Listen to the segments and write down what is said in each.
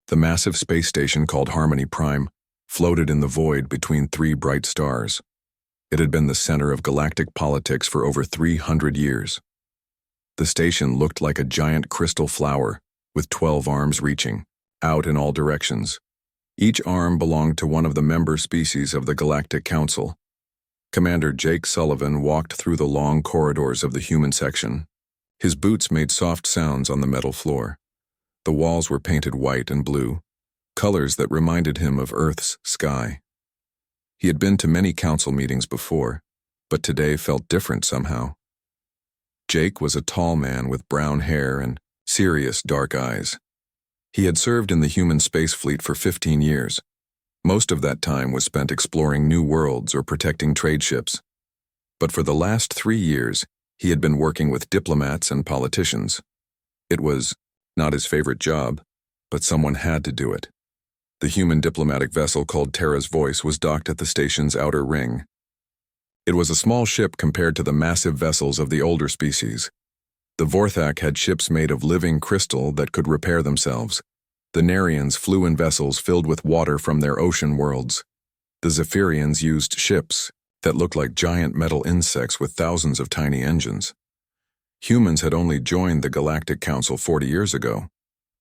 The massive space station called Harmony Prime floated in the void between three bright stars. It had been the center of galactic politics for over 300 years. The station looked like a giant crystal flower, with 12 arms reaching out in all directions. Each arm belonged to one of the member species of the Galactic Council. Commander Jake Sullivan walked through the long corridors of the human section. His boots made soft sounds on the metal floor. The walls were painted white and blue, colors that reminded him of Earth's sky. He had been to many council meetings before, but today felt different somehow. Jake was a tall man with brown hair and serious dark eyes. He had served in the human space fleet for 15 years. Most of that time was spent exploring new worlds or protecting trade ships. But for the last 3 years, he had been working with diplomats and politicians. It was not his favorite job, but someone had to do it. The human diplomatic vessel called Terra's Voice was docked at the station's outer ring. It was a small ship compared to the massive vessels of the older species. The Vorthak had ships made of living crystal that could repair themselves. The Narians flew in vessels filled with water from their ocean worlds. The Zephyrians used ships that looked like giant metal insects with thousands of tiny engines. Humans had only joined the Galactic Council 40 years ago.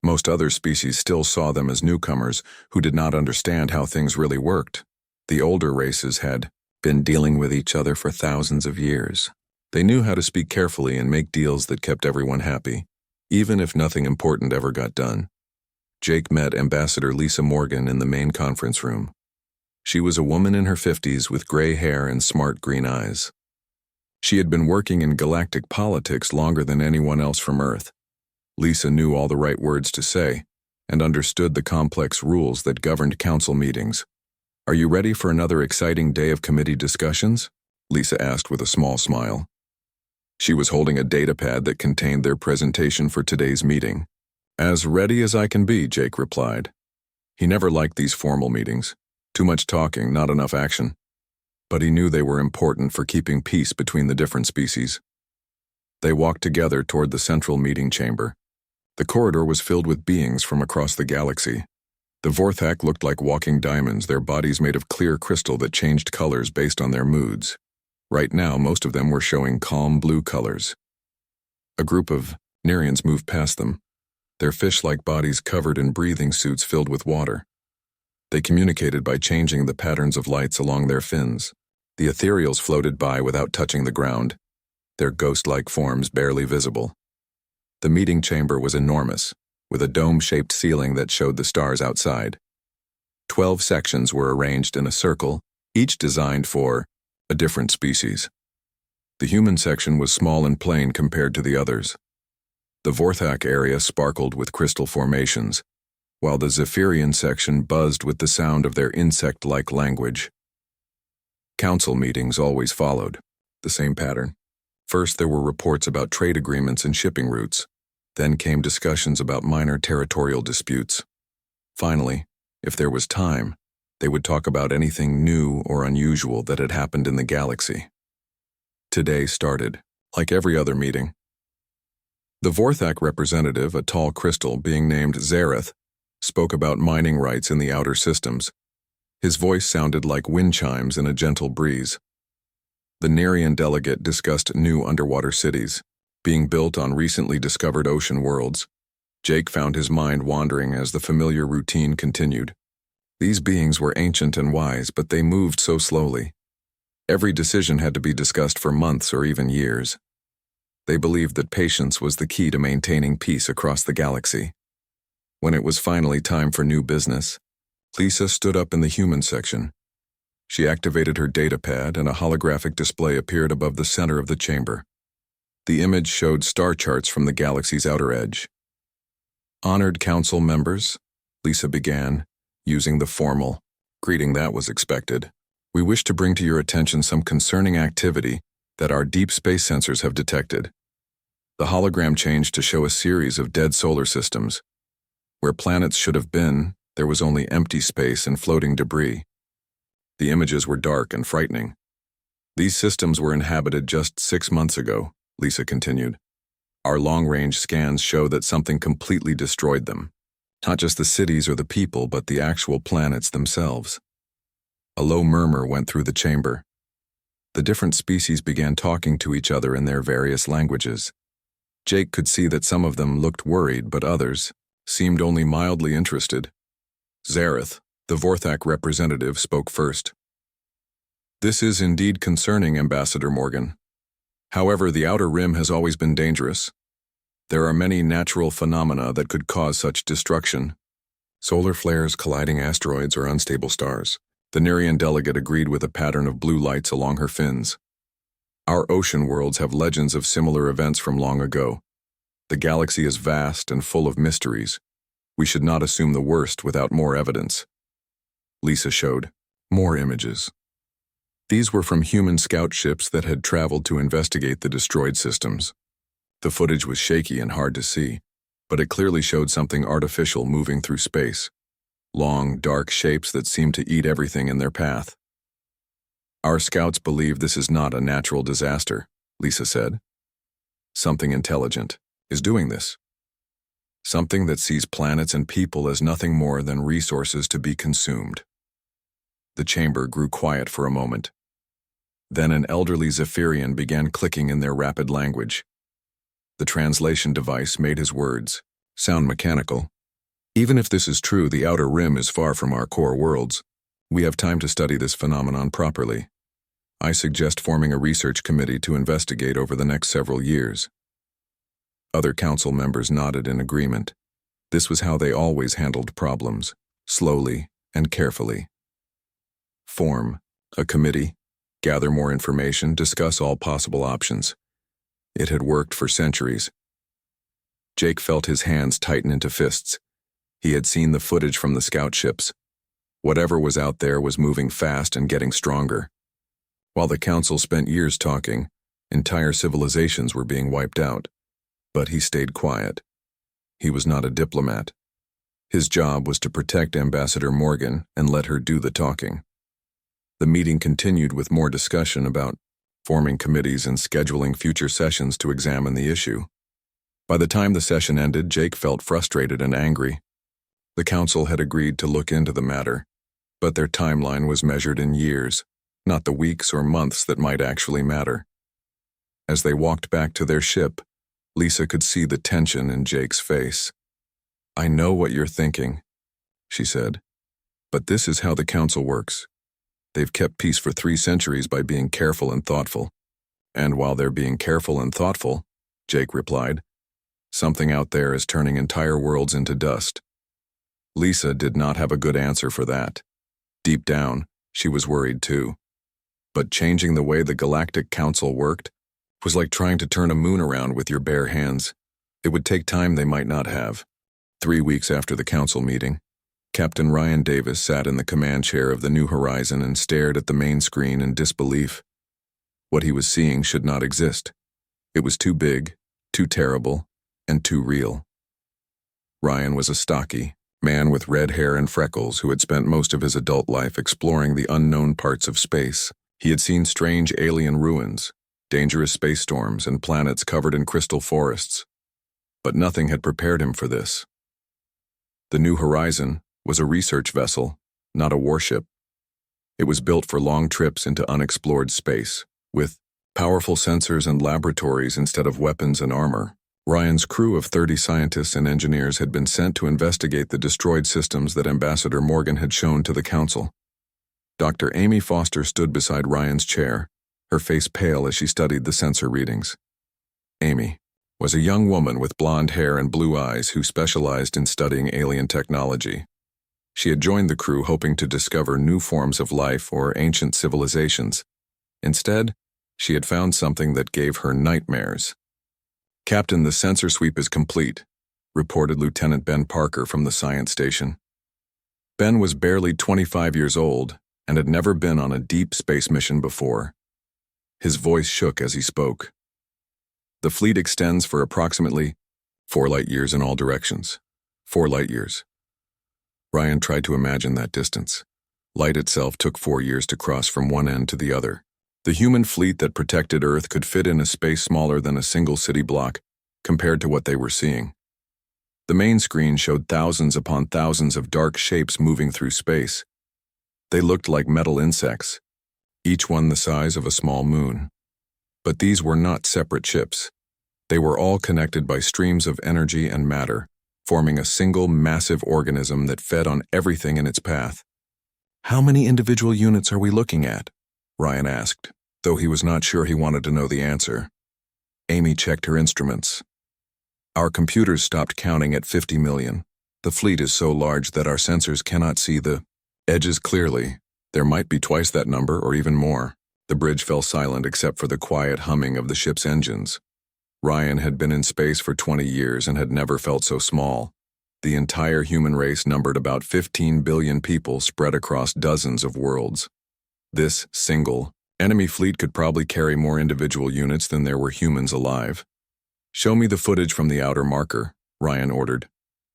Most other species still saw them as newcomers who did not understand how things really worked. The older races had been dealing with each other for thousands of years. They knew how to speak carefully and make deals that kept everyone happy, even if nothing important ever got done. Jake met Ambassador Lisa Morgan in the main conference room. She was a woman in her 50s with gray hair and smart green eyes. She had been working in galactic politics longer than anyone else from Earth. Lisa knew all the right words to say and understood the complex rules that governed council meetings. "Are you ready for another exciting day of committee discussions?" Lisa asked with a small smile. She was holding a datapad that contained their presentation for today's meeting. "As ready as I can be," Jake replied. He never liked these formal meetings. Too much talking, not enough action. But he knew they were important for keeping peace between the different species. They walked together toward the central meeting chamber. The corridor was filled with beings from across the galaxy. The Vorthak looked like walking diamonds, their bodies made of clear crystal that changed colors based on their moods. Right now, most of them were showing calm blue colors. A group of Narians moved past them, their fish-like bodies covered in breathing suits filled with water. They communicated by changing the patterns of lights along their fins. The ethereals floated by without touching the ground, their ghost-like forms barely visible. The meeting chamber was enormous, with a dome-shaped ceiling that showed the stars outside. 12 sections were arranged in a circle, each designed for a different species. The human section was small and plain compared to the others. The Vorthak area sparkled with crystal formations, while the Zephyrian section buzzed with the sound of their insect-like language. Council meetings always followed the same pattern. First, there were reports about trade agreements and shipping routes. Then came discussions about minor territorial disputes. Finally, if there was time, they would talk about anything new or unusual that had happened in the galaxy. Today started, like every other meeting. The Vorthak representative, a tall crystal being named Zareth, spoke about mining rights in the outer systems. His voice sounded like wind chimes in a gentle breeze. The Narian delegate discussed new underwater cities, being built on recently discovered ocean worlds. Jake found his mind wandering as the familiar routine continued. These beings were ancient and wise, but they moved so slowly. Every decision had to be discussed for months or even years. They believed that patience was the key to maintaining peace across the galaxy. When it was finally time for new business, Lisa stood up in the human section. She activated her datapad and a holographic display appeared above the center of the chamber. The image showed star charts from the galaxy's outer edge. "Honored council members," Lisa began, using the formal greeting that was expected. "We wish to bring to your attention some concerning activity that our deep space sensors have detected." The hologram changed to show a series of dead solar systems. Where planets should have been, there was only empty space and floating debris. The images were dark and frightening. "These systems were inhabited just 6 months ago," Lisa continued. "Our long-range scans show that something completely destroyed them. Not just the cities or the people, but the actual planets themselves. A low murmur went through the chamber. The different species began talking to each other in their various languages. Jake could see that some of them looked worried, but others seemed only mildly interested. Zareth, the Vorthak representative, spoke first. "This is indeed concerning, Ambassador Morgan. However, the Outer Rim has always been dangerous. There are many natural phenomena that could cause such destruction. Solar flares, colliding asteroids, or unstable stars." The Nerian delegate agreed with a pattern of blue lights along her fins. "Our ocean worlds have legends of similar events from long ago. The galaxy is vast and full of mysteries. We should not assume the worst without more evidence." Lisa showed more images. These were from human scout ships that had traveled to investigate the destroyed systems. The footage was shaky and hard to see, but it clearly showed something artificial moving through space. Long, dark shapes that seemed to eat everything in their path. "Our scouts believe this is not a natural disaster," Lisa said. "Something intelligent is doing this. Something that sees planets and people as nothing more than resources to be consumed." The chamber grew quiet for a moment. Then an elderly Zephyrian began clicking in their rapid language. The translation device made his words sound mechanical. "Even if this is true, the Outer Rim is far from our core worlds. We have time to study this phenomenon properly. I suggest forming a research committee to investigate over the next several years." Other council members nodded in agreement. This was how they always handled problems, slowly and carefully. Form a committee, gather more information, discuss all possible options. It had worked for centuries. Jake felt his hands tighten into fists. He had seen the footage from the scout ships. Whatever was out there was moving fast and getting stronger. While the council spent years talking, entire civilizations were being wiped out. But he stayed quiet. He was not a diplomat. His job was to protect Ambassador Morgan and let her do the talking. The meeting continued with more discussion about forming committees and scheduling future sessions to examine the issue. By the time the session ended, Jake felt frustrated and angry. The council had agreed to look into the matter, but their timeline was measured in years, not the weeks or months that might actually matter. As they walked back to their ship, Lisa could see the tension in Jake's face. "I know what you're thinking," she said, "but this is how the council works. They've kept peace for 3 centuries by being careful and thoughtful. And while they're being careful and thoughtful," Jake replied, "something out there is turning entire worlds into dust." Lisa did not have a good answer for that. Deep down, she was worried too. But changing the way the Galactic Council worked was like trying to turn a moon around with your bare hands. It would take time they might not have. 3 weeks after the council meeting, Captain Ryan Davis sat in the command chair of the New Horizon and stared at the main screen in disbelief. What he was seeing should not exist. It was too big, too terrible, and too real. Ryan was a stocky man with red hair and freckles who had spent most of his adult life exploring the unknown parts of space. He had seen strange alien ruins, dangerous space storms, and planets covered in crystal forests. But nothing had prepared him for this. The New Horizon was a research vessel, not a warship. It was built for long trips into unexplored space, with powerful sensors and laboratories instead of weapons and armor. Ryan's crew of 30 scientists and engineers had been sent to investigate the destroyed systems that Ambassador Morgan had shown to the council. Dr. Amy Foster stood beside Ryan's chair, her face pale as she studied the sensor readings. Amy was a young woman with blonde hair and blue eyes who specialized in studying alien technology. She had joined the crew hoping to discover new forms of life or ancient civilizations. Instead, she had found something that gave her nightmares. "Captain, the sensor sweep is complete," reported Lieutenant Ben Parker from the science station. Ben was barely 25 years old and had never been on a deep space mission before. His voice shook as he spoke. "The fleet extends for approximately 4 light years in all directions. 4 light years." Ryan tried to imagine that distance. Light itself took 4 years to cross from one end to the other. The human fleet that protected Earth could fit in a space smaller than a single city block compared to what they were seeing. The main screen showed thousands upon thousands of dark shapes moving through space. They looked like metal insects, each one the size of a small moon. But these were not separate ships. They were all connected by streams of energy and matter, forming a single massive organism that fed on everything in its path. "How many individual units are we looking at?" Ryan asked, though he was not sure he wanted to know the answer. Amy checked her instruments. "Our computers stopped counting at 50 million. The fleet is so large that our sensors cannot see the edges clearly. There might be twice that number or even more." The bridge fell silent except for the quiet humming of the ship's engines. Ryan had been in space for 20 years and had never felt so small. The entire human race numbered about 15 billion people spread across dozens of worlds. This single, enemy fleet could probably carry more individual units than there were humans alive. "Show me the footage from the outer marker," Ryan ordered.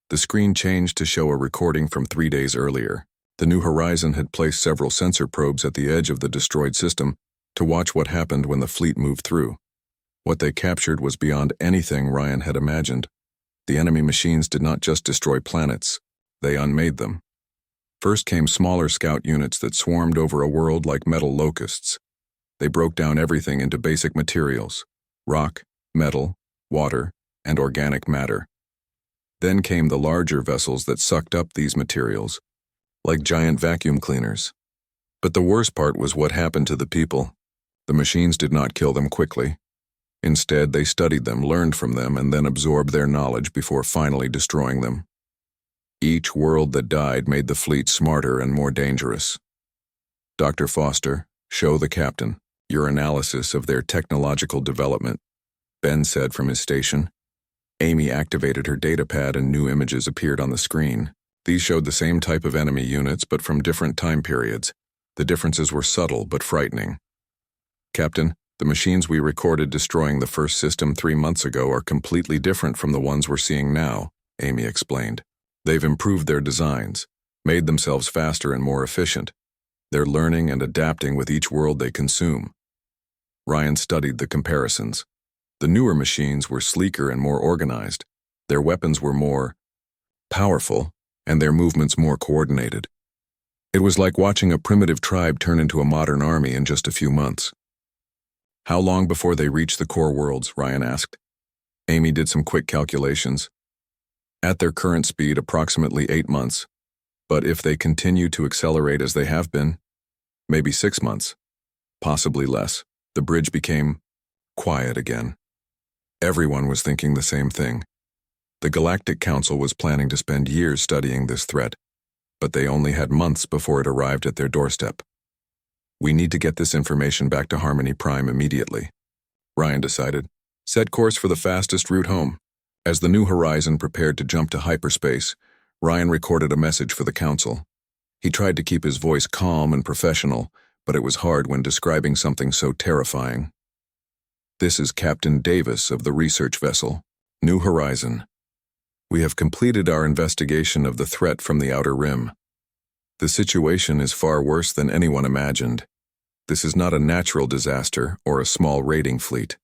The screen changed to show a recording from 3 days earlier. The New Horizon had placed several sensor probes at the edge of the destroyed system to watch what happened when the fleet moved through. What they captured was beyond anything Ryan had imagined. The enemy machines did not just destroy planets, they unmade them. First came smaller scout units that swarmed over a world like metal locusts. They broke down everything into basic materials: rock, metal, water, and organic matter. Then came the larger vessels that sucked up these materials, like giant vacuum cleaners. But the worst part was what happened to the people. The machines did not kill them quickly. Instead, they studied them, learned from them, and then absorbed their knowledge before finally destroying them. Each world that died made the fleet smarter and more dangerous. "Dr. Foster, show the captain your analysis of their technological development," Ben said from his station. Amy activated her datapad and new images appeared on the screen. These showed the same type of enemy units but from different time periods. The differences were subtle but frightening. "Captain, the machines we recorded destroying the first system 3 months ago are completely different from the ones we're seeing now," Amy explained. "They've improved their designs, made themselves faster and more efficient. They're learning and adapting with each world they consume." Ryan studied the comparisons. The newer machines were sleeker and more organized. Their weapons were more powerful, and their movements more coordinated. It was like watching a primitive tribe turn into a modern army in just a few months. "How long before they reach the core worlds?" Ryan asked. Amy did some quick calculations. "At their current speed, approximately 8 months. But if they continue to accelerate as they have been, maybe 6 months. Possibly less." The bridge became quiet again. Everyone was thinking the same thing. The Galactic Council was planning to spend years studying this threat, but they only had months before it arrived at their doorstep. "We need to get this information back to Harmony Prime immediately," Ryan decided. "Set course for the fastest route home." As the New Horizon prepared to jump to hyperspace, Ryan recorded a message for the Council. He tried to keep his voice calm and professional, but it was hard when describing something so terrifying. "This is Captain Davis of the research vessel, New Horizon. We have completed our investigation of the threat from the Outer Rim. The situation is far worse than anyone imagined. This is not a natural disaster or a small raiding fleet.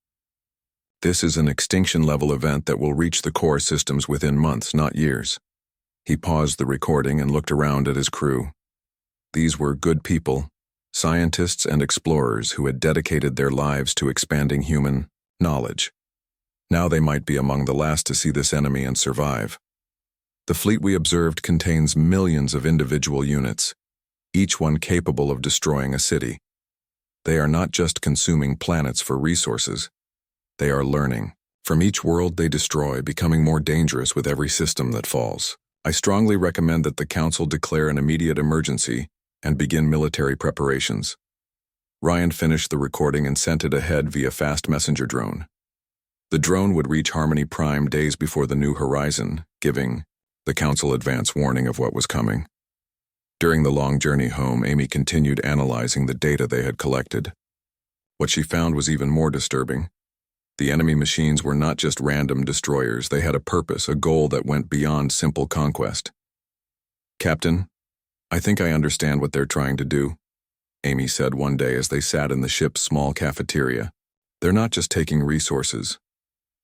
This is an extinction-level event that will reach the core systems within months, not years." He paused the recording and looked around at his crew. These were good people, scientists and explorers who had dedicated their lives to expanding human knowledge. Now they might be among the last to see this enemy and survive. "The fleet we observed contains millions of individual units, each one capable of destroying a city. They are not just consuming planets for resources. They are learning. From each world they destroy, becoming more dangerous with every system that falls. I strongly recommend that the Council declare an immediate emergency and begin military preparations." Ryan finished the recording and sent it ahead via fast messenger drone. The drone would reach Harmony Prime days before the New Horizon, giving the Council advance warning of what was coming. During the long journey home, Amy continued analyzing the data they had collected. What she found was even more disturbing. The enemy machines were not just random destroyers, they had a purpose, a goal that went beyond simple conquest. "Captain, I think I understand what they're trying to do," Amy said one day as they sat in the ship's small cafeteria. "They're not just taking resources.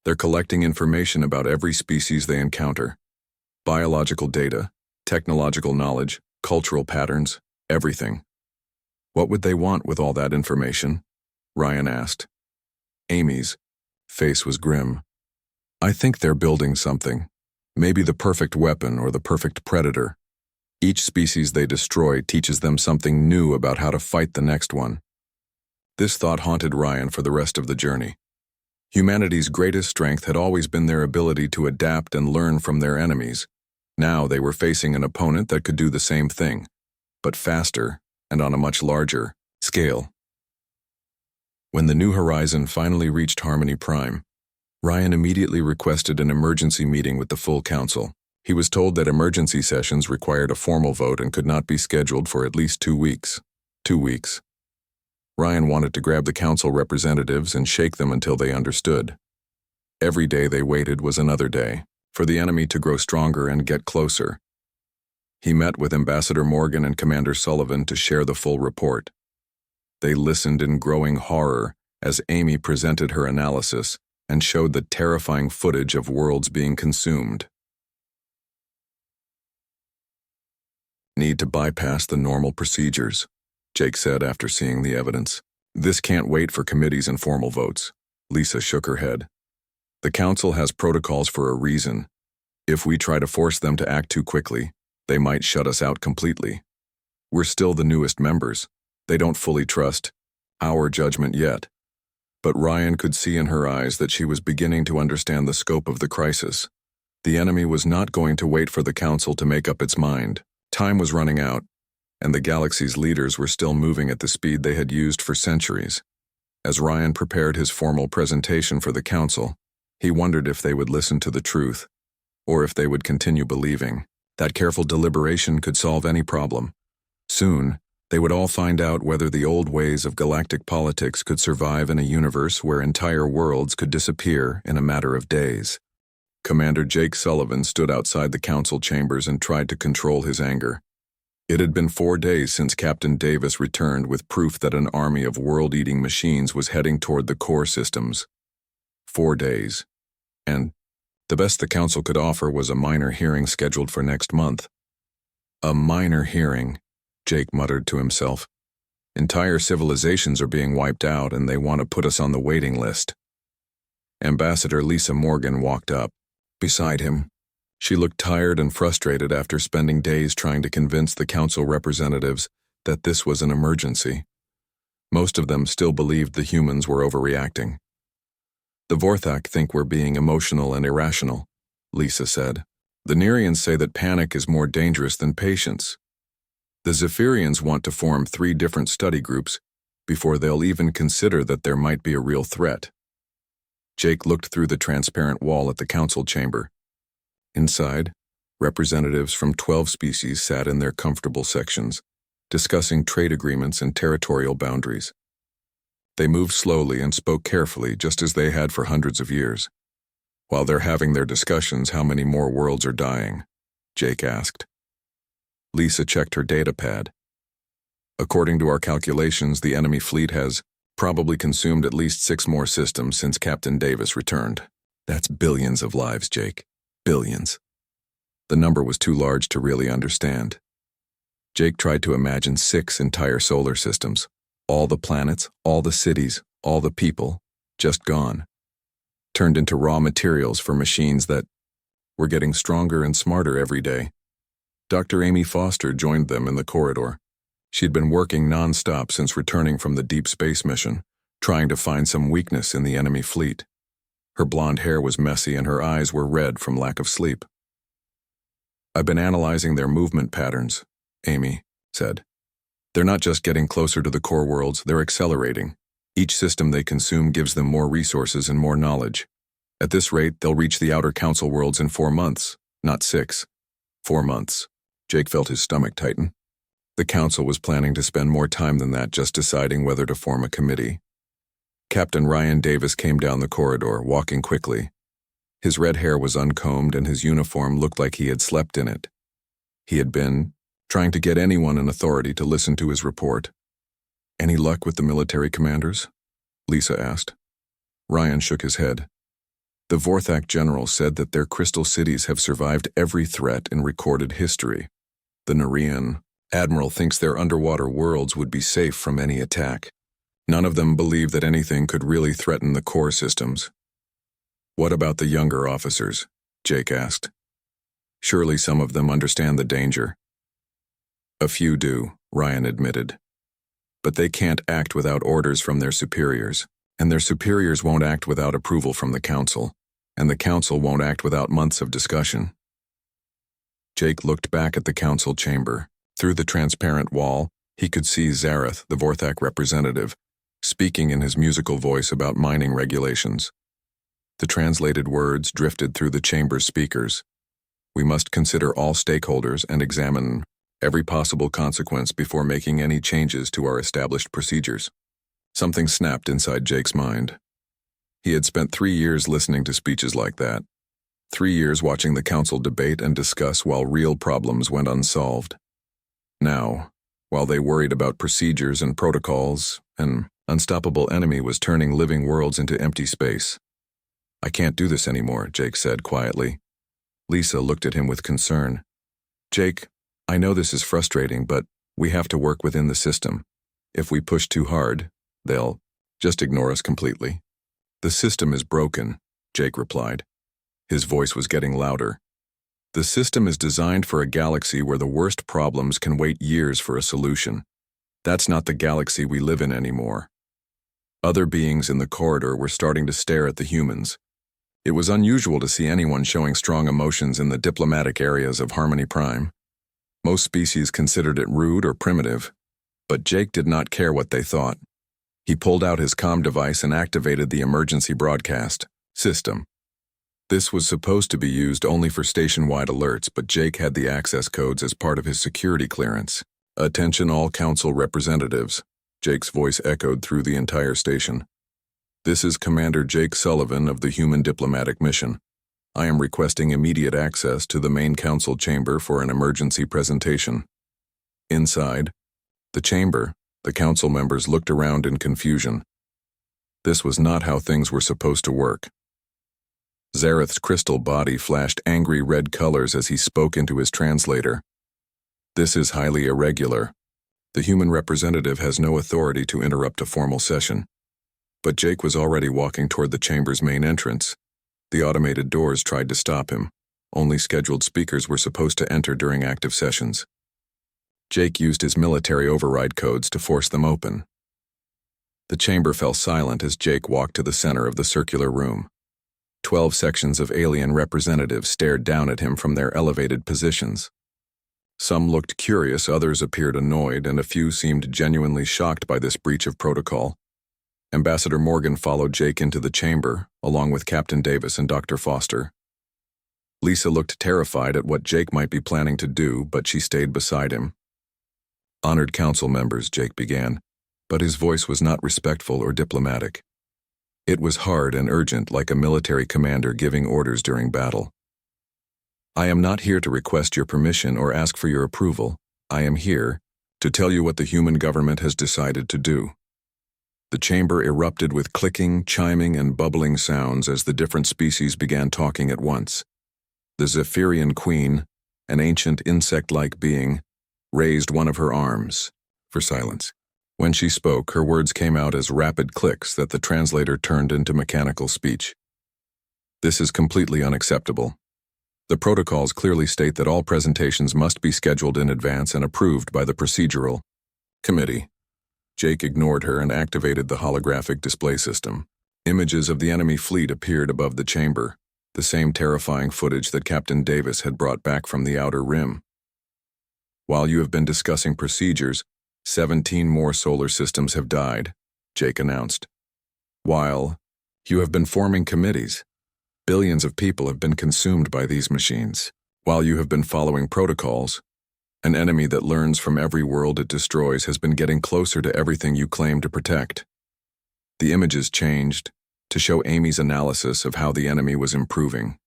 They're collecting information about every species they encounter. Biological data, technological knowledge, cultural patterns, everything. What would they want with all that information? Ryan asked. Amy's face was grim. I think they're building something. Maybe the perfect weapon or the perfect predator. Each species they destroy teaches them something new about how to fight the next one. This thought haunted Ryan for the rest of the journey. Humanity's greatest strength had always been their ability to adapt and learn from their enemies. Now they were facing an opponent that could do the same thing, but faster and on a much larger scale. When the New Horizon finally reached Harmony Prime, Ryan immediately requested an emergency meeting with the full council. He was told that emergency sessions required a formal vote and could not be scheduled for at least 2 weeks. 2 weeks. Ryan wanted to grab the council representatives and shake them until they understood. Every day they waited was another day, for the enemy to grow stronger and get closer. He met with Ambassador Morgan and Commander Sullivan to share the full report. They listened in growing horror as Amy presented her analysis and showed the terrifying footage of worlds being consumed. Need to bypass the normal procedures, Jake said after seeing the evidence. This can't wait for committees and formal votes. Lisa shook her head. The council has protocols for a reason. If we try to force them to act too quickly, they might shut us out completely. We're still the newest members. They don't fully trust our judgment yet. But Ryan could see in her eyes that she was beginning to understand the scope of the crisis. The enemy was not going to wait for the council to make up its mind. Time was running out, and the galaxy's leaders were still moving at the speed they had used for centuries. As Ryan prepared his formal presentation for the council, he wondered if they would listen to the truth, or if they would continue believing that careful deliberation could solve any problem. Soon, they would all find out whether the old ways of galactic politics could survive in a universe where entire worlds could disappear in a matter of days. Commander Jake Sullivan stood outside the council chambers and tried to control his anger. It had been 4 days since Captain Davis returned with proof that an army of world-eating machines was heading toward the core systems. 4 days. And the best the council could offer was a minor hearing scheduled for next month. A minor hearing, Jake muttered to himself. Entire civilizations are being wiped out and they want to put us on the waiting list. Ambassador Lisa Morgan walked up. Beside him, she looked tired and frustrated after spending days trying to convince the council representatives that this was an emergency. Most of them still believed the humans were overreacting. The Vorthak think we're being emotional and irrational, Lisa said. The Nerians say that panic is more dangerous than patience. The Zephyrians want to form 3 different study groups before they'll even consider that there might be a real threat. Jake looked through the transparent wall at the council chamber. Inside, representatives from 12 species sat in their comfortable sections, discussing trade agreements and territorial boundaries. They moved slowly and spoke carefully, just as they had for hundreds of years. While they're having their discussions, how many more worlds are dying? Jake asked. Lisa checked her data pad. According to our calculations, the enemy fleet has probably consumed at least 6 more systems since Captain Davis returned. That's billions of lives, Jake. Billions. The number was too large to really understand. Jake tried to imagine 6 entire solar systems. All the planets, all the cities, all the people, just gone. Turned into raw materials for machines that were getting stronger and smarter every day. Dr. Amy Foster joined them in the corridor. She'd been working non-stop since returning from the deep space mission, trying to find some weakness in the enemy fleet. Her blonde hair was messy and her eyes were red from lack of sleep. I've been analyzing their movement patterns, Amy said. They're not just getting closer to the core worlds, they're accelerating. Each system they consume gives them more resources and more knowledge. At this rate, they'll reach the outer council worlds in 4 months, not 6. 4 months. Jake felt his stomach tighten. The council was planning to spend more time than that just deciding whether to form a committee. Captain Ryan Davis came down the corridor, walking quickly. His red hair was uncombed and his uniform looked like he had slept in it. He had been trying to get anyone in authority to listen to his report. Any luck with the military commanders? Lisa asked. Ryan shook his head. The Vorthak general said that their crystal cities have survived every threat in recorded history. The Narration admiral thinks their underwater worlds would be safe from any attack. None of them believe that anything could really threaten the core systems. What about the younger officers? Jake asked. Surely some of them understand the danger. A few do, Ryan admitted. But they can't act without orders from their superiors, and their superiors won't act without approval from the council, and the council won't act without months of discussion. Jake looked back at the council chamber. Through the transparent wall, he could see Zareth, the Vorthak representative, speaking in his musical voice about mining regulations. The translated words drifted through the chamber's speakers. We must consider all stakeholders and examine every possible consequence before making any changes to our established procedures. Something snapped inside Jake's mind. He had spent 3 years listening to speeches like that. 3 years watching the council debate and discuss while real problems went unsolved. Now, while they worried about procedures and protocols, an unstoppable enemy was turning living worlds into empty space. I can't do this anymore, Jake said quietly. Lisa looked at him with concern. Jake, I know this is frustrating, but we have to work within the system. If we push too hard, they'll just ignore us completely. The system is broken, Jake replied. His voice was getting louder. The system is designed for a galaxy where the worst problems can wait years for a solution. That's not the galaxy we live in anymore. Other beings in the corridor were starting to stare at the humans. It was unusual to see anyone showing strong emotions in the diplomatic areas of Harmony Prime. Most species considered it rude or primitive, but Jake did not care what they thought. He pulled out his comm device and activated the emergency broadcast system. This was supposed to be used only for station-wide alerts, but Jake had the access codes as part of his security clearance. Attention all council representatives. Jake's voice echoed through the entire station. This is Commander Jake Sullivan of the Human Diplomatic Mission. I am requesting immediate access to the main council chamber for an emergency presentation. Inside the chamber, the council members looked around in confusion. This was not how things were supposed to work. Zareth's crystal body flashed angry red colors as he spoke into his translator. This is highly irregular. The human representative has no authority to interrupt a formal session. But Jake was already walking toward the chamber's main entrance. The automated doors tried to stop him. Only scheduled speakers were supposed to enter during active sessions. Jake used his military override codes to force them open. The chamber fell silent as Jake walked to the center of the circular room. 12 sections of alien representatives stared down at him from their elevated positions. Some looked curious, others appeared annoyed, and a few seemed genuinely shocked by this breach of protocol. Ambassador Morgan followed Jake into the chamber, along with Captain Davis and Dr. Foster. Lisa looked terrified at what Jake might be planning to do, but she stayed beside him. Honored council members, Jake began, but his voice was not respectful or diplomatic. It was hard and urgent, like a military commander giving orders during battle. I am not here to request your permission or ask for your approval. I am here to tell you what the human government has decided to do. The chamber erupted with clicking, chiming, and bubbling sounds as the different species began talking at once. The Zephyrian queen, an ancient insect-like being, raised one of her arms for silence. When she spoke, her words came out as rapid clicks that the translator turned into mechanical speech. This is completely unacceptable. The protocols clearly state that all presentations must be scheduled in advance and approved by the procedural committee. Jake ignored her and activated the holographic display system. Images of the enemy fleet appeared above the chamber, the same terrifying footage that Captain Davis had brought back from the Outer Rim. While you have been discussing procedures, 17 more solar systems have died, Jake announced. While you have been forming committees, billions of people have been consumed by these machines. While you have been following protocols, an enemy that learns from every world it destroys has been getting closer to everything you claim to protect. The images changed to show Amy's analysis of how the enemy was improving.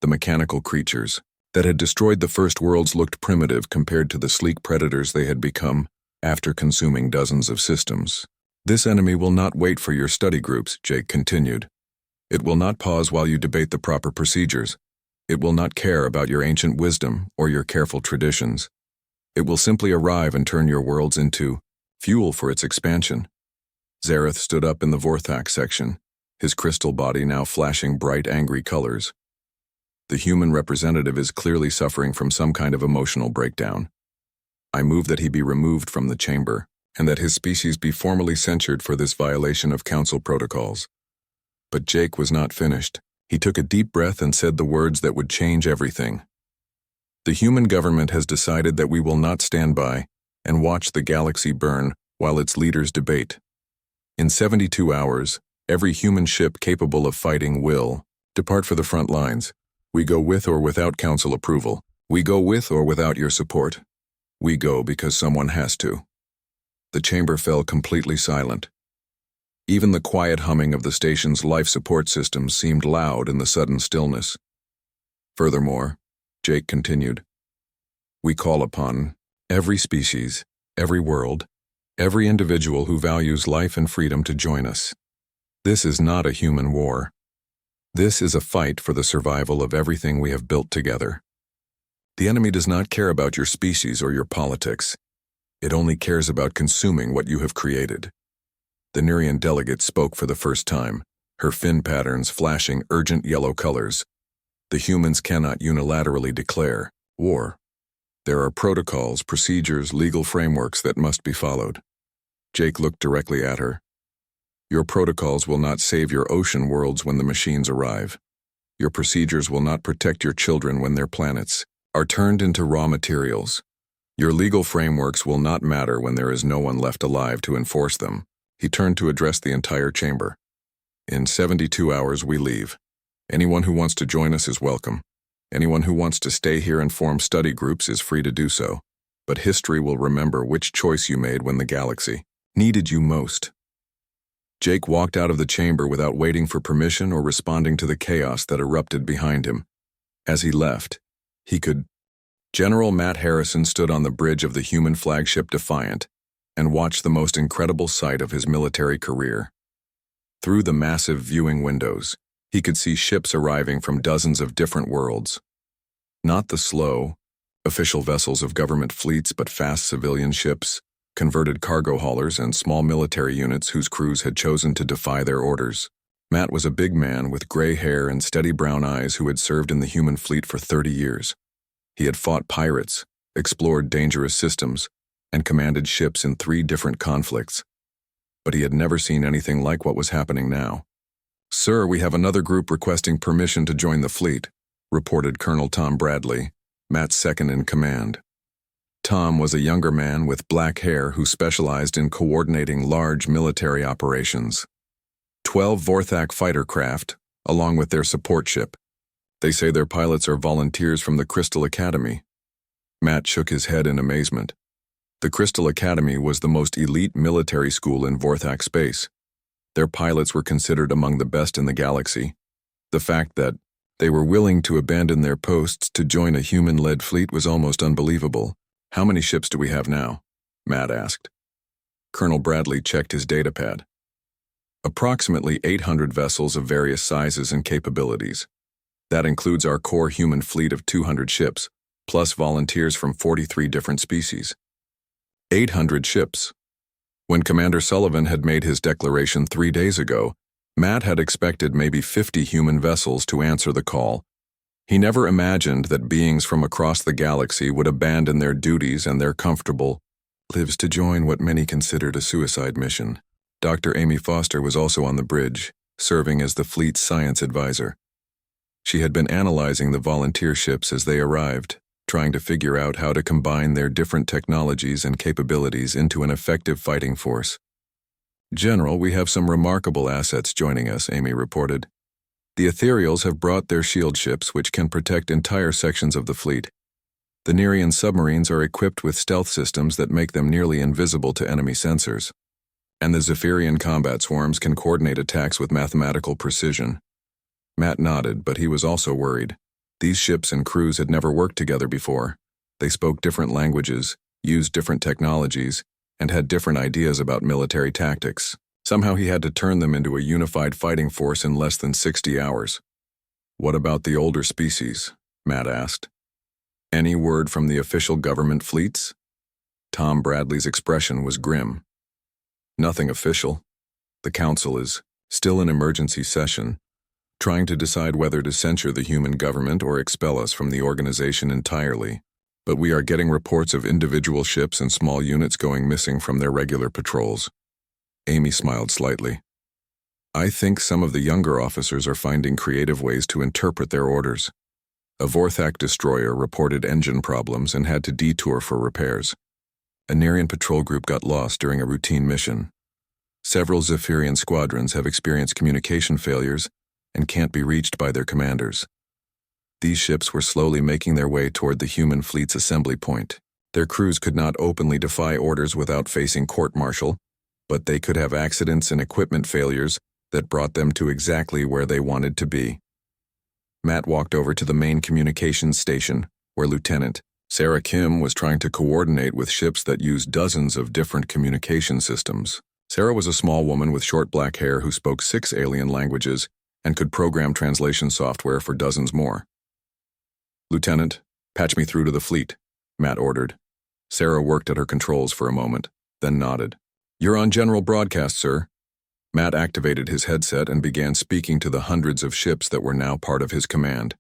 The mechanical creatures that had destroyed the first worlds looked primitive compared to the sleek predators they had become after consuming dozens of systems. This enemy will not wait for your study groups, Jake continued. It will not pause while you debate the proper procedures. It will not care about your ancient wisdom or your careful traditions. It will simply arrive and turn your worlds into fuel for its expansion. Zareth stood up in the Vorthak section, his crystal body now flashing bright, angry colors. The human representative is clearly suffering from some kind of emotional breakdown. I move that he be removed from the chamber, and that his species be formally censured for this violation of council protocols. But Jake was not finished. He took a deep breath and said the words that would change everything. The human government has decided that we will not stand by and watch the galaxy burn while its leaders debate. In 72 hours, every human ship capable of fighting will depart for the front lines. We go with or without council approval. We go with or without your support. We go because someone has to. The chamber fell completely silent. Even the quiet humming of the station's life support systems seemed loud in the sudden stillness. Furthermore, Jake continued, we call upon every species, every world, every individual who values life and freedom to join us. This is not a human war. This is a fight for the survival of everything we have built together. The enemy does not care about your species or your politics. It only cares about consuming what you have created. The Nerian delegate spoke for the first time, her fin patterns flashing urgent yellow colors. The humans cannot unilaterally declare war. There are protocols, procedures, legal frameworks that must be followed. Jake looked directly at her. Your protocols will not save your ocean worlds when the machines arrive. Your procedures will not protect your children when their planets are turned into raw materials. Your legal frameworks will not matter when there is no one left alive to enforce them. He turned to address the entire chamber. In 72 hours we leave. Anyone who wants to join us is welcome. Anyone who wants to stay here and form study groups is free to do so. But history will remember which choice you made when the galaxy needed you most. Jake walked out of the chamber without waiting for permission or responding to the chaos that erupted behind him. As he left, General Matt Harrison stood on the bridge of the human flagship Defiant and watched the most incredible sight of his military career. Through the massive viewing windows, he could see ships arriving from dozens of different worlds. Not the slow, official vessels of government fleets, but fast civilian ships, converted cargo haulers, and small military units whose crews had chosen to defy their orders. Matt was a big man with gray hair and steady brown eyes who had served in the human fleet for 30 years. He had fought pirates, explored dangerous systems, and commanded ships in 3 different conflicts. But he had never seen anything like what was happening now. "Sir, we have another group requesting permission to join the fleet," reported Colonel Tom Bradley, Matt's second in command. Tom was a younger man with black hair who specialized in coordinating large military operations. 12 Vorthak fighter craft, along with their support ship. They say their pilots are volunteers from the Crystal Academy. Matt shook his head in amazement. The Crystal Academy was the most elite military school in Vorthak space. Their pilots were considered among the best in the galaxy. The fact that they were willing to abandon their posts to join a human-led fleet was almost unbelievable. "How many ships do we have now?" Matt asked. Colonel Bradley checked his datapad. "Approximately 800 vessels of various sizes and capabilities. That includes our core human fleet of 200 ships, plus volunteers from 43 different species. 800 ships. When Commander Sullivan had made his declaration 3 days ago, Matt had expected maybe 50 human vessels to answer the call. He never imagined that beings from across the galaxy would abandon their duties and their comfortable lives to join what many considered a suicide mission. Dr. Amy Foster was also on the bridge, serving as the fleet's science advisor. She had been analyzing the volunteer ships as they arrived, trying to figure out how to combine their different technologies and capabilities into an effective fighting force. "General, we have some remarkable assets joining us," Amy reported. "The Ethereals have brought their shield ships, which can protect entire sections of the fleet. The Nerian submarines are equipped with stealth systems that make them nearly invisible to enemy sensors. And the Zephyrian combat swarms can coordinate attacks with mathematical precision." Matt nodded, but he was also worried. These ships and crews had never worked together before. They spoke different languages, used different technologies, and had different ideas about military tactics. Somehow he had to turn them into a unified fighting force in less than 60 hours. What about the older species? Matt asked. Any word from the official government fleets? Tom Bradley's expression was grim. Nothing official. The council is still in emergency session, trying to decide whether to censure the human government or expel us from the organization entirely. But we are getting reports of individual ships and small units going missing from their regular patrols. Amy smiled slightly. I think some of the younger officers are finding creative ways to interpret their orders. A Vorthak destroyer reported engine problems and had to detour for repairs. A Nerian patrol group got lost during a routine mission. Several Zephyrian squadrons have experienced communication failures and can't be reached by their commanders. These ships were slowly making their way toward the human fleet's assembly point. Their crews could not openly defy orders without facing court-martial, but they could have accidents and equipment failures that brought them to exactly where they wanted to be. Matt walked over to the main communications station, where Lieutenant Sarah Kim was trying to coordinate with ships that used dozens of different communication systems. Sarah was a small woman with short black hair who spoke 6 alien languages and could program translation software for dozens more. Lieutenant, patch me through to the fleet, Matt ordered. Sarah worked at her controls for a moment, then nodded. You're on general broadcast, sir. Matt activated his headset and began speaking to the hundreds of ships that were now part of his command.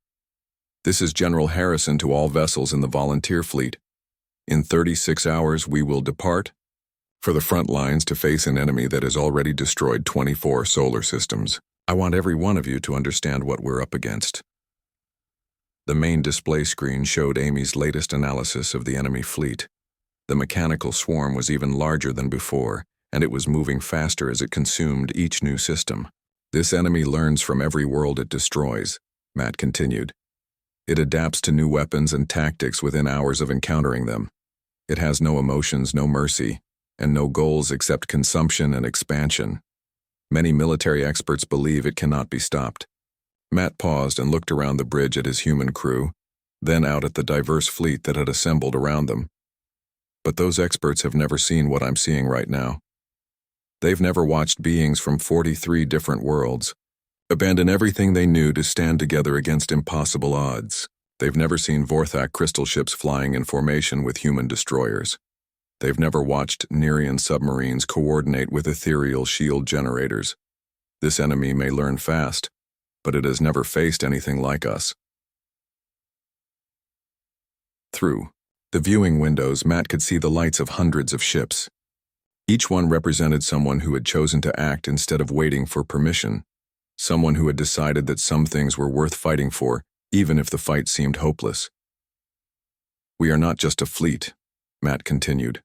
This is General Harrison to all vessels in the volunteer fleet. In 36 hours, we will depart for the front lines to face an enemy that has already destroyed 24 solar systems. I want every one of you to understand what we're up against. The main display screen showed Amy's latest analysis of the enemy fleet. The mechanical swarm was even larger than before, and it was moving faster as it consumed each new system. This enemy learns from every world it destroys, Matt continued. It adapts to new weapons and tactics within hours of encountering them. It has no emotions, no mercy, and no goals except consumption and expansion. Many military experts believe it cannot be stopped. Matt paused and looked around the bridge at his human crew, then out at the diverse fleet that had assembled around them. But those experts have never seen what I'm seeing right now. They've never watched beings from 43 different worlds abandon everything they knew to stand together against impossible odds. They've never seen Vorthak crystal ships flying in formation with human destroyers. They've never watched Nerian submarines coordinate with ethereal shield generators. This enemy may learn fast, but it has never faced anything like us. Through the viewing windows, Matt could see the lights of hundreds of ships. Each one represented someone who had chosen to act instead of waiting for permission, someone who had decided that some things were worth fighting for, even if the fight seemed hopeless. We are not just a fleet, Matt continued.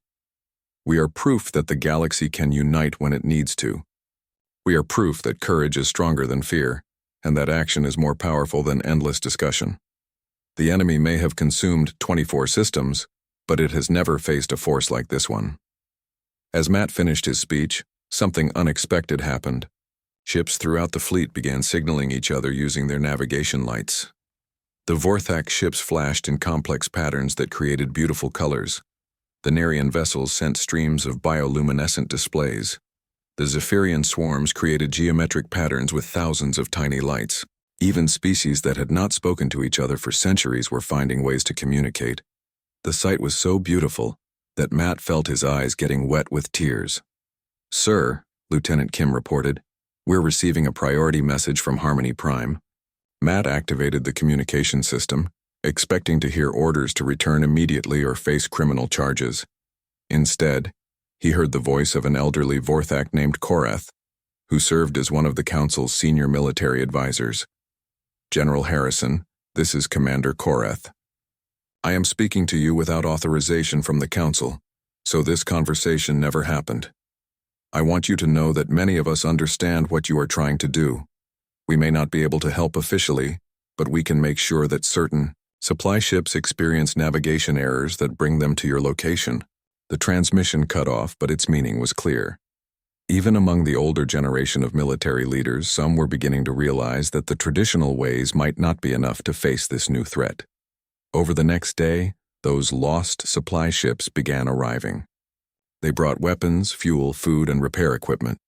We are proof that the galaxy can unite when it needs to. We are proof that courage is stronger than fear, and that action is more powerful than endless discussion. The enemy may have consumed 24 systems, but it has never faced a force like this one. As Matt finished his speech, something unexpected happened. Ships throughout the fleet began signaling each other using their navigation lights. The Vorthak ships flashed in complex patterns that created beautiful colors. The Nerian vessels sent streams of bioluminescent displays. The Zephyrian swarms created geometric patterns with thousands of tiny lights. Even species that had not spoken to each other for centuries were finding ways to communicate. The sight was so beautiful that Matt felt his eyes getting wet with tears. Sir, Lieutenant Kim reported, we're receiving a priority message from Harmony Prime. Matt activated the communication system, expecting to hear orders to return immediately or face criminal charges. Instead, he heard the voice of an elderly Vorthak named Korath, who served as one of the Council's senior military advisors. General Harrison, this is Commander Korath. I am speaking to you without authorization from the Council, so this conversation never happened. I want you to know that many of us understand what you are trying to do. We may not be able to help officially, but we can make sure that certain supply ships experience navigation errors that bring them to your location. The transmission cut off, but its meaning was clear. Even among the older generation of military leaders, some were beginning to realize that the traditional ways might not be enough to face this new threat. Over the next day, those lost supply ships began arriving. They brought weapons, fuel, food, and repair equipment.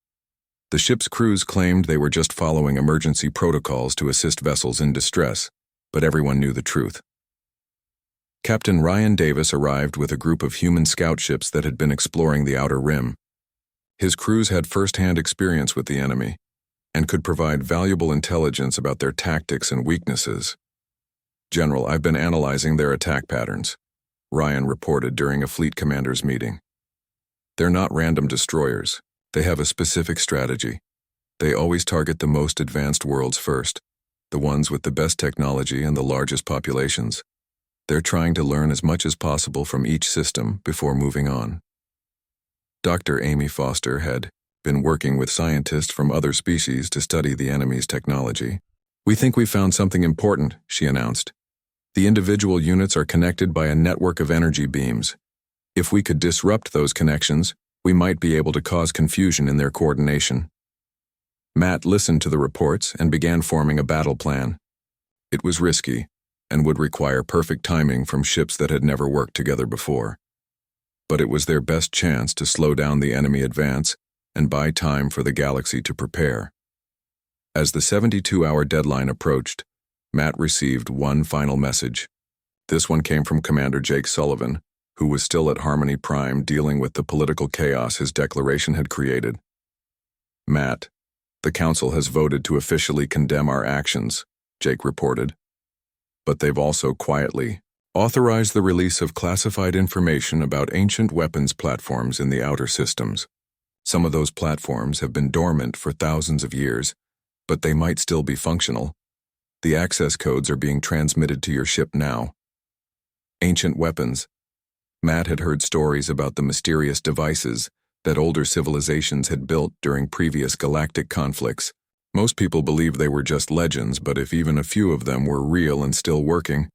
The ship's crews claimed they were just following emergency protocols to assist vessels in distress, but everyone knew the truth. Captain Ryan Davis arrived with a group of human scout ships that had been exploring the Outer Rim. His crews had first-hand experience with the enemy and could provide valuable intelligence about their tactics and weaknesses. "General, I've been analyzing their attack patterns," Ryan reported during a fleet commander's meeting. "They're not random destroyers. They have a specific strategy. They always target the most advanced worlds first, the ones with the best technology and the largest populations. They're trying to learn as much as possible from each system before moving on." Dr. Amy Foster had been working with scientists from other species to study the enemy's technology. "We think we found something important," she announced. "The individual units are connected by a network of energy beams. If we could disrupt those connections, we might be able to cause confusion in their coordination." Matt listened to the reports and began forming a battle plan. It was risky and would require perfect timing from ships that had never worked together before. But it was their best chance to slow down the enemy advance and buy time for the galaxy to prepare. As the 72-hour deadline approached, Matt received one final message. This one came from Commander Jake Sullivan, who was still at Harmony Prime dealing with the political chaos his declaration had created. "Matt, the Council has voted to officially condemn our actions," Jake reported. "But they've also quietly authorized the release of classified information about ancient weapons platforms in the outer systems. Some of those platforms have been dormant for thousands of years, but they might still be functional. The access codes are being transmitted to your ship now." Ancient weapons. Matt had heard stories about the mysterious devices that older civilizations had built during previous galactic conflicts. Most people believed they were just legends, but if even a few of them were real and still working,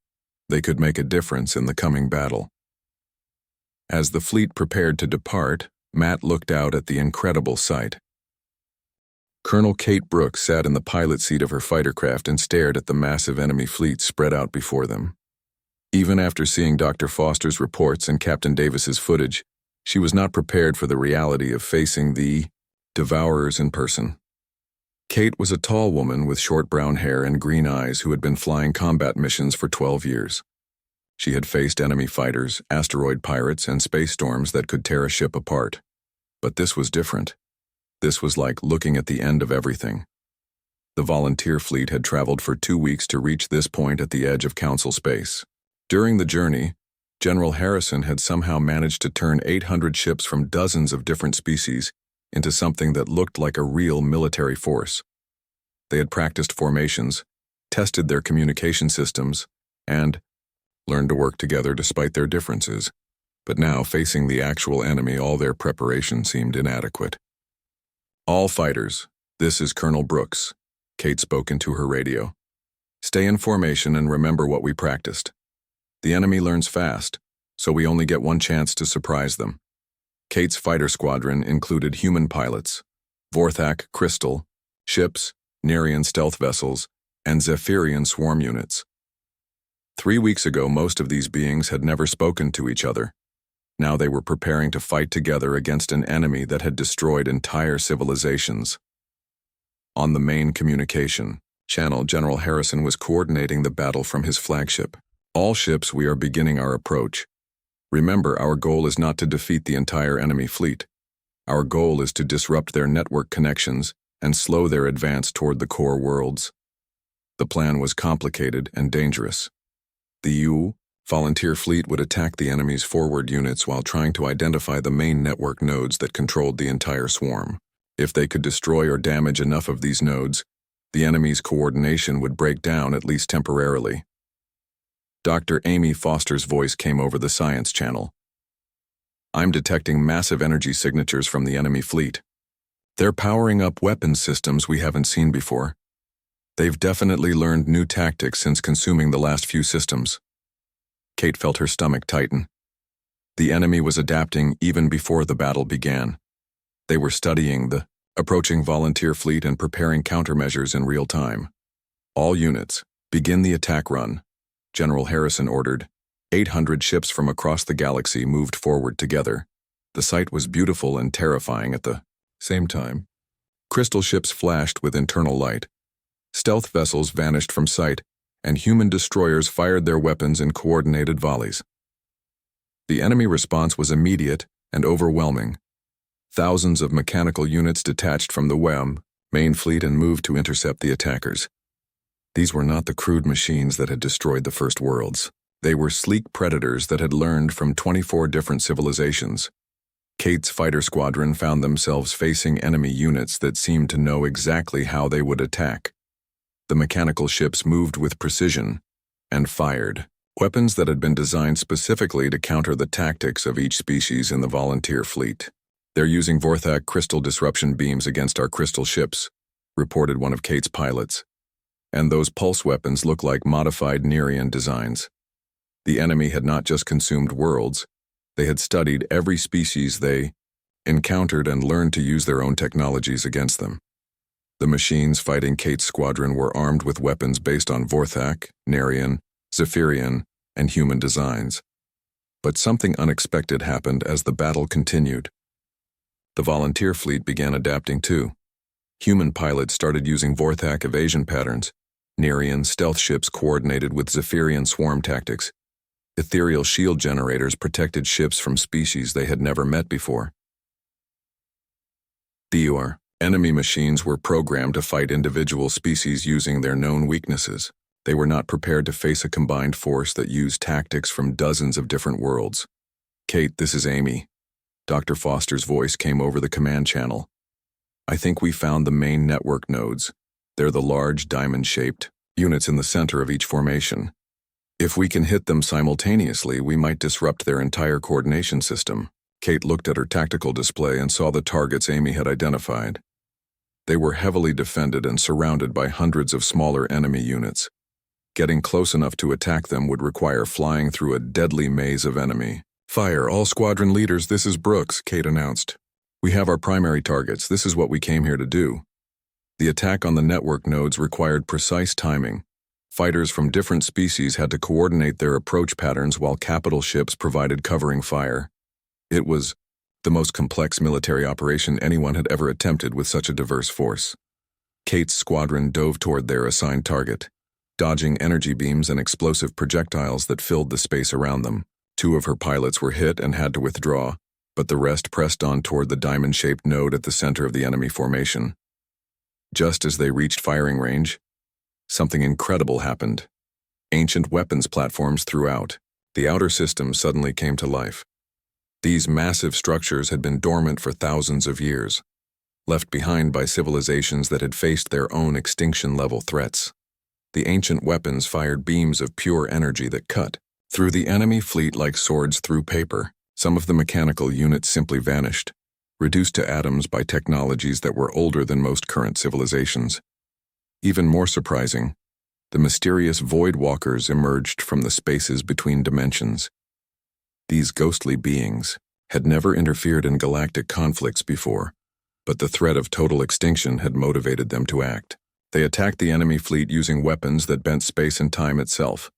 they could make a difference in the coming battle. As the fleet prepared to depart, Matt looked out at the incredible sight. Colonel Kate Brooks sat in the pilot seat of her fighter craft and stared at the massive enemy fleet spread out before them. Even after seeing Dr. Foster's reports and Captain Davis's footage, she was not prepared for the reality of facing the Devourers in person. Kate was a tall woman with short brown hair and green eyes who had been flying combat missions for 12 years. She had faced enemy fighters, asteroid pirates, and space storms that could tear a ship apart. But this was different. This was like looking at the end of everything. The volunteer fleet had traveled for 2 weeks to reach this point at the edge of Council space. During the journey, General Harrison had somehow managed to turn 800 ships from dozens of different species into something that looked like a real military force. They had practiced formations, tested their communication systems, and learned to work together despite their differences. But now, facing the actual enemy, all their preparation seemed inadequate. "All fighters, this is Colonel Brooks," Kate spoke into her radio. "Stay in formation and remember what we practiced. The enemy learns fast, so we only get one chance to surprise them." Kate's fighter squadron included human pilots, Vorthak Crystal, ships, Nerian stealth vessels, and Zephyrian swarm units. 3 weeks ago, most of these beings had never spoken to each other. Now they were preparing to fight together against an enemy that had destroyed entire civilizations. On the main communication channel, General Harrison was coordinating the battle from his flagship. "All ships, we are beginning our approach. Remember, our goal is not to defeat the entire enemy fleet. Our goal is to disrupt their network connections and slow their advance toward the core worlds." The plan was complicated and dangerous. The volunteer fleet would attack the enemy's forward units while trying to identify the main network nodes that controlled the entire swarm. If they could destroy or damage enough of these nodes, the enemy's coordination would break down, at least temporarily. Dr. Amy Foster's voice came over the science channel. "I'm detecting massive energy signatures from the enemy fleet. They're powering up weapons systems we haven't seen before. They've definitely learned new tactics since consuming the last few systems." Kate felt her stomach tighten. The enemy was adapting even before the battle began. They were studying the approaching volunteer fleet and preparing countermeasures in real time. "All units, begin the attack run," General Harrison ordered. 800 ships from across the galaxy moved forward together. The sight was beautiful and terrifying at the same time. Crystal ships flashed with internal light. Stealth vessels vanished from sight, and human destroyers fired their weapons in coordinated volleys. The enemy response was immediate and overwhelming. Thousands of mechanical units detached from the main fleet and moved to intercept the attackers. These were not the crude machines that had destroyed the first worlds. They were sleek predators that had learned from 24 different civilizations. Kate's fighter squadron found themselves facing enemy units that seemed to know exactly how they would attack. The mechanical ships moved with precision and fired weapons that had been designed specifically to counter the tactics of each species in the volunteer fleet. "They're using Vorthak crystal disruption beams against our crystal ships," reported one of Kate's pilots. "And those pulse weapons look like modified Narration designs." The enemy had not just consumed worlds, they had studied every species they encountered and learned to use their own technologies against them. The machines fighting Kate's squadron were armed with weapons based on Vorthak, Narration, Zephyrian, and human designs. But something unexpected happened as the battle continued. The volunteer fleet began adapting too. Human pilots started using Vorthak evasion patterns, Narration stealth ships coordinated with Zephyrian swarm tactics. Ethereal shield generators protected ships from species they had never met before. The enemy machines were programmed to fight individual species using their known weaknesses. They were not prepared to face a combined force that used tactics from dozens of different worlds. "Kate, this is Amy." Dr. Foster's voice came over the command channel. "I think we found the main network nodes. They're the large diamond-shaped units in the center of each formation. If we can hit them simultaneously, we might disrupt their entire coordination system." Kate looked at her tactical display and saw the targets Amy had identified. They were heavily defended and surrounded by hundreds of smaller enemy units. Getting close enough to attack them would require flying through a deadly maze of enemy. "Fire, all squadron leaders, this is Brooks," Kate announced. "We have our primary targets. This is what we came here to do." The attack on the network nodes required precise timing. Fighters from different species had to coordinate their approach patterns while capital ships provided covering fire. It was the most complex military operation anyone had ever attempted with such a diverse force. Kate's squadron dove toward their assigned target, dodging energy beams and explosive projectiles that filled the space around them. 2 of her pilots were hit and had to withdraw, but the rest pressed on toward the diamond-shaped node at the center of the enemy formation. Just as they reached firing range, something incredible happened. Ancient weapons platforms throughout the outer system suddenly came to life. These massive structures had been dormant for thousands of years, left behind by civilizations that had faced their own extinction-level threats. The ancient weapons fired beams of pure energy that cut through the enemy fleet like swords through paper. Some of the mechanical units simply vanished, reduced to atoms by technologies that were older than most current civilizations. Even more surprising, the mysterious void walkers emerged from the spaces between dimensions. These ghostly beings had never interfered in galactic conflicts before, but the threat of total extinction had motivated them to act. They attacked the enemy fleet using weapons that bent space and time itself.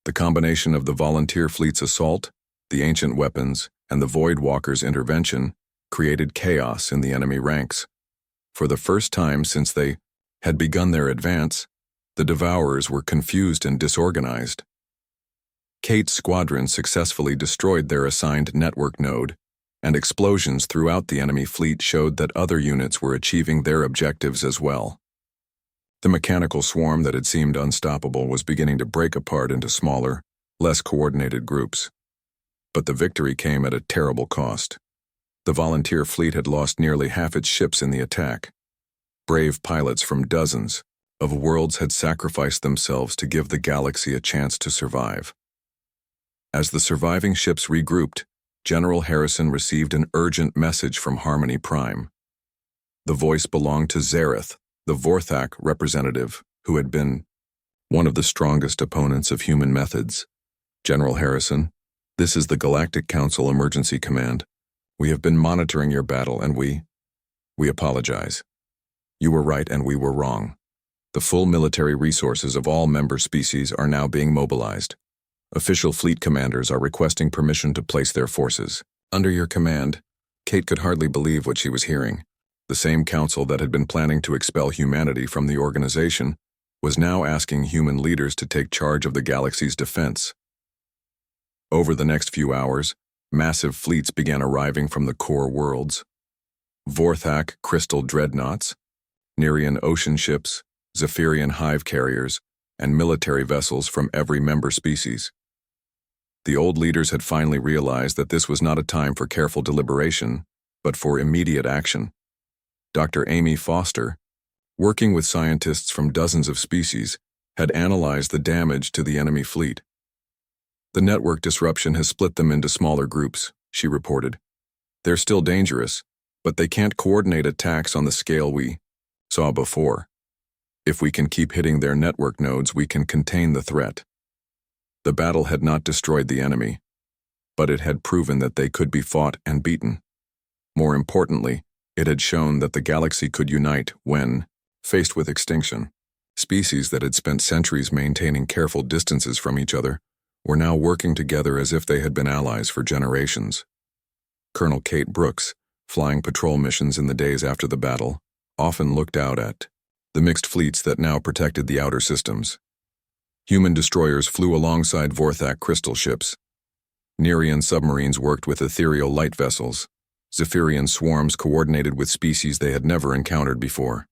The combination of the volunteer fleet's assault, the ancient weapons, and the Void Walkers' intervention created chaos in the enemy ranks. For the first time since they had begun their advance, the Devourers were confused and disorganized. Kate's squadron successfully destroyed their assigned network node, and explosions throughout the enemy fleet showed that other units were achieving their objectives as well. The mechanical swarm that had seemed unstoppable was beginning to break apart into smaller, less coordinated groups. But the victory came at a terrible cost. The volunteer fleet had lost nearly half its ships in the attack. Brave pilots from dozens of worlds had sacrificed themselves to give the galaxy a chance to survive. As the surviving ships regrouped, General Harrison received an urgent message from Harmony Prime. The voice belonged to Zareth, the Vorthak representative, who had been one of the strongest opponents of human methods. "General Harrison, this is the Galactic Council Emergency Command. We have been monitoring your battle and we apologize. You were right and we were wrong. The full military resources of all member species are now being mobilized. Official fleet commanders are requesting permission to place their forces under your command." Kate could hardly believe what she was hearing. The same council that had been planning to expel humanity from the organization was now asking human leaders to take charge of the galaxy's defense. Over the next few hours, massive fleets began arriving from the core worlds. Vorthak crystal dreadnoughts, Nerian ocean ships, Zephyrian hive carriers, and military vessels from every member species. The old leaders had finally realized that this was not a time for careful deliberation, but for immediate action. Dr. Amy Foster, working with scientists from dozens of species, had analyzed the damage to the enemy fleet. The network disruption has split them into smaller groups, she reported. They're still dangerous, but they can't coordinate attacks on the scale we saw before. If we can keep hitting their network nodes, we can contain the threat. The battle had not destroyed the enemy, but it had proven that they could be fought and beaten. More importantly, it had shown that the galaxy could unite when faced with extinction. Species that had spent centuries maintaining careful distances from each other were now working together as if they had been allies for generations. Colonel Kate Brooks, flying patrol missions in the days after the battle, often looked out at the mixed fleets that now protected the outer systems. Human destroyers flew alongside Vorthak crystal ships. Nerian submarines worked with ethereal light vessels. Zephyrian swarms coordinated with species they had never encountered before.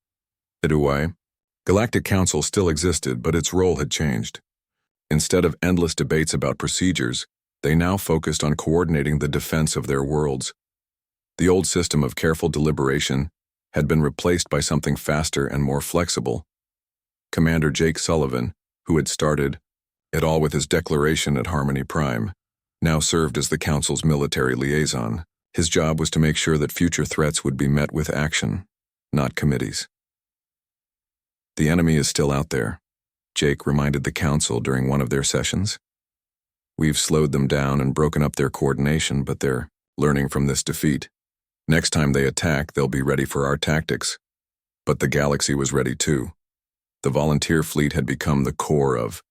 HFY, Galactic Council still existed, but its role had changed. Instead of endless debates about procedures, they now focused on coordinating the defense of their worlds. The old system of careful deliberation had been replaced by something faster and more flexible. Commander Jake Sullivan, who had started it all with his declaration at Harmony Prime, now served as the Council's military liaison. His job was to make sure that future threats would be met with action, not committees. The enemy is still out there, Jake reminded the Council during one of their sessions. We've slowed them down and broken up their coordination, but they're learning from this defeat. Next time they attack, they'll be ready for our tactics. But the galaxy was ready too. The volunteer fleet had become the core of